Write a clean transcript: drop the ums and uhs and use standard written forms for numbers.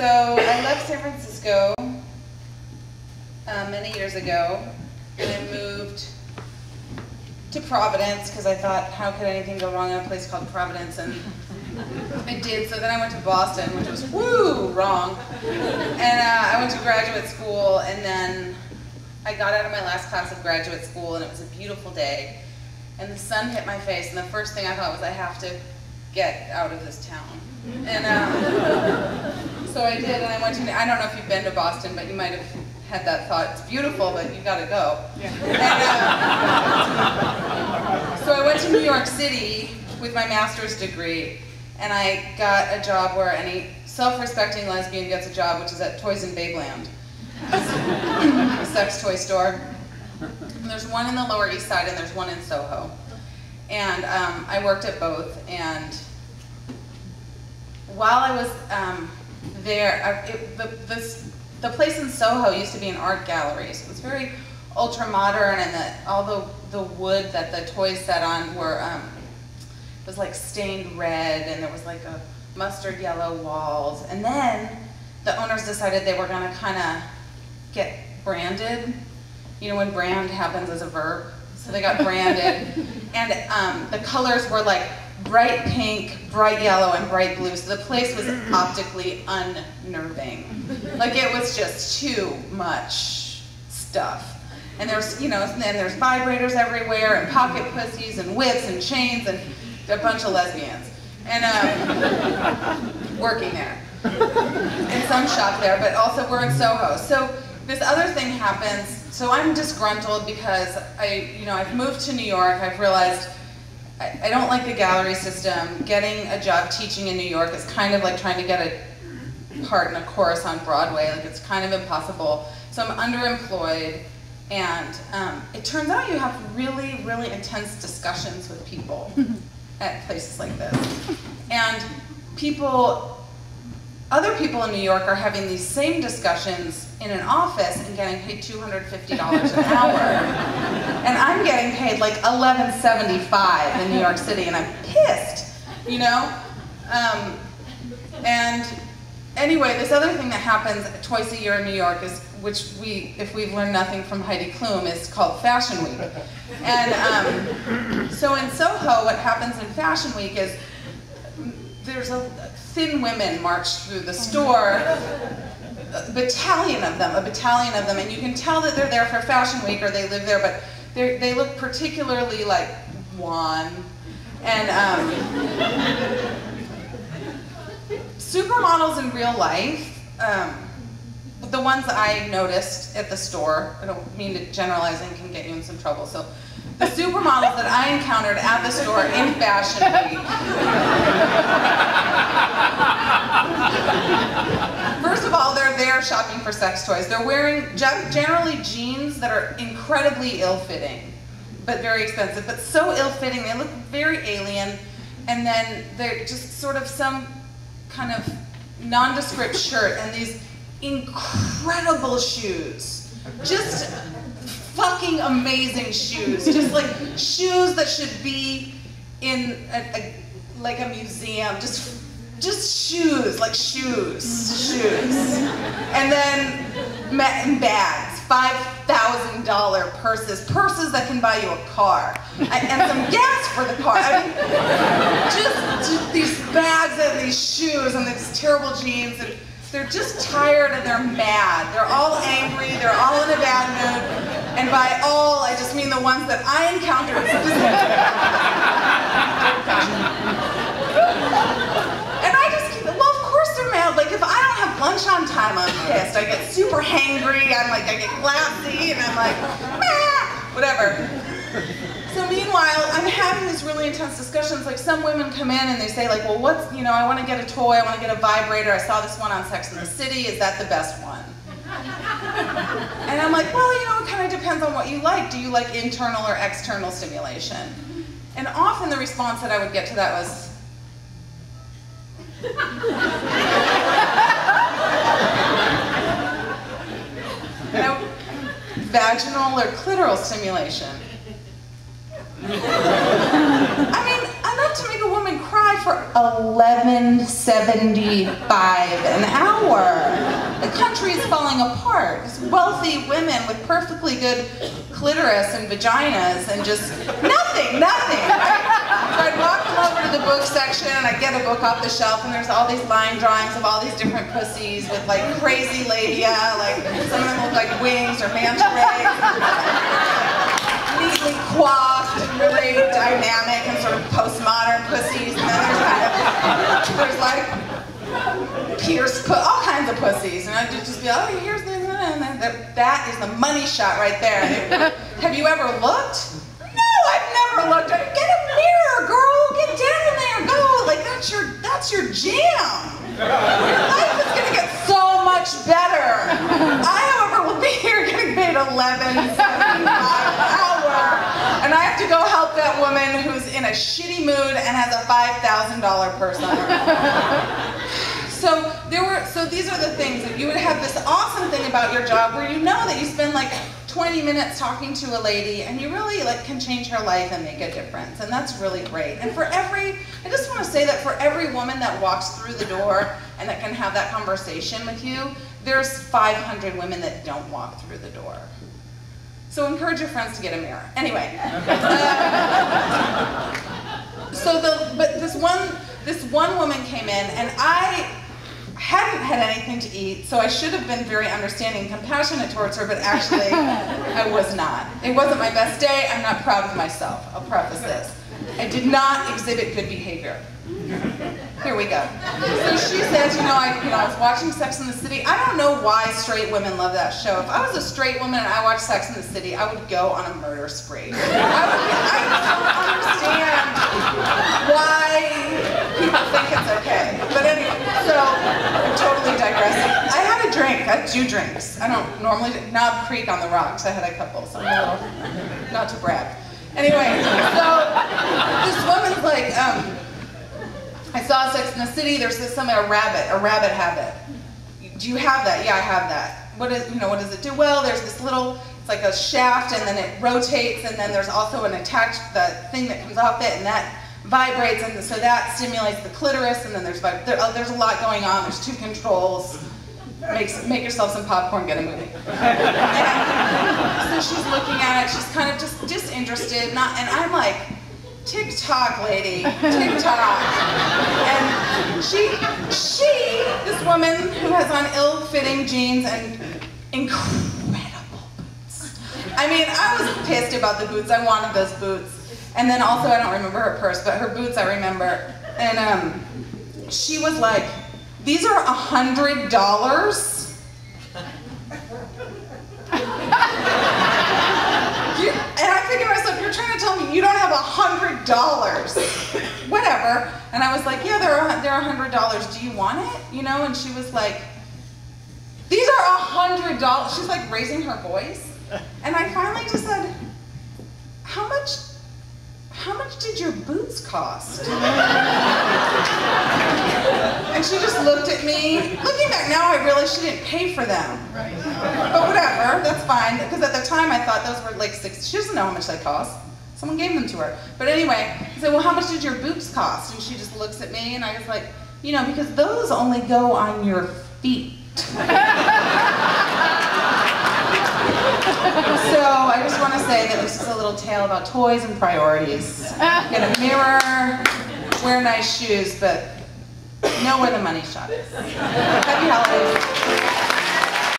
So I left San Francisco many years ago, and I moved to Providence because I thought, how could anything go wrong in a place called Providence? And it did. So then I went to Boston, which was wrong. And I went to graduate school, and then I got out of my last class of graduate school, and it was a beautiful day. And the sun hit my face, and the first thing I thought was, I have to get out of this town. And so I did, and I went to, I don't know if you've been to Boston, but you might have had that thought, it's beautiful, but you gotta go. Yeah. And, so I went to New York City with my master's degree, and I got a job where any self-respecting lesbian gets a job, which is at Toys in Babeland, a sex toy store. And there's one in the Lower East Side, and there's one in Soho. And I worked at both, and while I was there, the place in Soho used to be an art gallery, so it was very ultra-modern, and all the wood that the toys sat on was like stained red, and there was like a mustard yellow walls. And then the owners decided they were going to kind of get branded. You know when brand happens as a verb? So they got branded, and the colors were like bright pink, bright yellow, and bright blue. So the place was optically unnerving. Like it was just too much stuff. And there's, you know, and there's vibrators everywhere, and pocket pussies, and whips, and chains, and a bunch of lesbians. And working there. And some shop there, but also we're in Soho. So this other thing happens. So I'm disgruntled because I've moved to New York. I've realized I don't like the gallery system. Getting a job teaching in New York is kind of like trying to get a part in a chorus on Broadway. Like it's kind of impossible. So I'm underemployed, and it turns out you have really, really intense discussions with people at places like this. And other people in New York are having these same discussions in an office and getting paid $250 an hour. And I'm getting paid like $11.75 in New York City, and I'm pissed, you know? And anyway, this other thing that happens twice a year in New York is, which if we've learned nothing from Heidi Klum, is called Fashion Week. And so in Soho, what happens in Fashion Week is there's a thin women march through the store, a battalion of them, and you can tell that they're there for Fashion Week or they live there, but they look particularly like wan. And supermodels in real life, the ones I noticed at the store, I don't mean to generalize and can get you in some trouble, so the supermodels that I encountered at the store in Fashion Week. First of all, they're there shopping for sex toys. They're wearing generally jeans that are incredibly ill-fitting, but very expensive, but so ill-fitting, they look very alien, and then they're just sort of some kind of nondescript shirt and these incredible shoes. Just fucking amazing shoes. Just like shoes that should be in like a museum. Just shoes, like shoes. And then bags, $5,000 purses that can buy you a car, and some gas for the car. I mean, just these bags and these shoes and these terrible jeans. And they're just tired and they're mad. They're all angry. They're all in a bad mood. And by all, I just mean the ones that I encountered. And I just keep, well, of course they're mad. Like if I don't have lunch on time, I'm pissed. I get super hangry. I get glassy, and I'm like, meh, whatever. So meanwhile, I'm having these really intense discussions. Like some women come in and they say like, well, what's, you know, I want to get a toy, I want to get a vibrator. I saw this one on Sex and the City. Is that the best one? And I'm like, well, you know, it kind of depends on what you like. Do you like internal or external stimulation? And often the response that I would get to that was, you know, vaginal or clitoral stimulation. I mean, enough to make a woman cry for $11.75 an hour. The country is falling apart. It's wealthy women with perfectly good clitoris and vaginas and just nothing. So I'd walk them over to the book section and I'd get a book off the shelf and there's all these line drawings of all these different pussies with like crazy labia, like some of them look like wings or manta rays. Neatly coiffed and really dynamic and sort of postmodern pussies. And then there's like pierced, all kinds of pussies. And I'd just be like, oh, here's this, and that is the money shot right there. Have you ever looked? No, I've never looked. Get a mirror, girl. Get down there. Go. Like that's your jam. Your life is gonna get so much better. I, however, will be here getting paid $11.75 an hour, and I have to go help that woman who's in a shitty mood and has a $5,000 purse on her. So these are the things that you would have this awesome thing about your job where you know that you spend like 20 minutes talking to a lady and you really like can change her life and make a difference, and that's really great. And I just want to say that for every woman that walks through the door and that can have that conversation with you, there's 500 women that don't walk through the door. So encourage your friends to get a mirror. Anyway, but this one woman came in and I hadn't had anything to eat, so I should have been very understanding and compassionate towards her, but actually I was not. It wasn't my best day. I'm not proud of myself. I'll preface this. I did not exhibit good behavior. Here we go. So she says, I was watching Sex and the City. I don't know why straight women love that show. If I was a straight woman and I watched Sex and the City, I would go on a murder spree. I don't understand why people think it's okay. But anyway, so I'm totally digressing. I had a drink. I had 2 drinks. I don't normally Knob Creek on the rocks. I had a couple, so I'm a little, not to brag. Anyway, so this woman's like, I saw Sex and the City. There's a rabbit habit. Do you have that? Yeah, I have that. What does it do? Well, there's this little, it's like a shaft, and then it rotates, and then there's also the thing that comes off it, and that vibrates, and so that stimulates the clitoris, and then there's a lot going on. There's 2 controls. Make yourself some popcorn, get a movie. And so she's looking at it. She's kind of just disinterested, and I'm like, TikTok, lady, TikTok. And this woman who has on ill-fitting jeans and incredible boots. I mean, I was pissed about the boots. I wanted those boots. And then also, I don't remember her purse, but her boots I remember. And she was like, these are $100? And I'm thinking to myself, you're trying to tell me you don't have $100. Whatever. And I was like, yeah, they're $100. Do you want it? And she was like, these are $100. She's like raising her voice. And I finally just said, how much did your boots cost? And she just looked at me. Looking back now, I realized she didn't pay for them. Right. But whatever, that's fine. Because at the time, I thought those were like $6. She doesn't know how much they cost. Someone gave them to her. But anyway, I said, well, how much did your boots cost? And she just looks at me, and I was like, because those only go on your feet. So I just want to say that this is a little tale about toys and priorities. Get a mirror, wear nice shoes, but know where the money shot is. Happy holidays.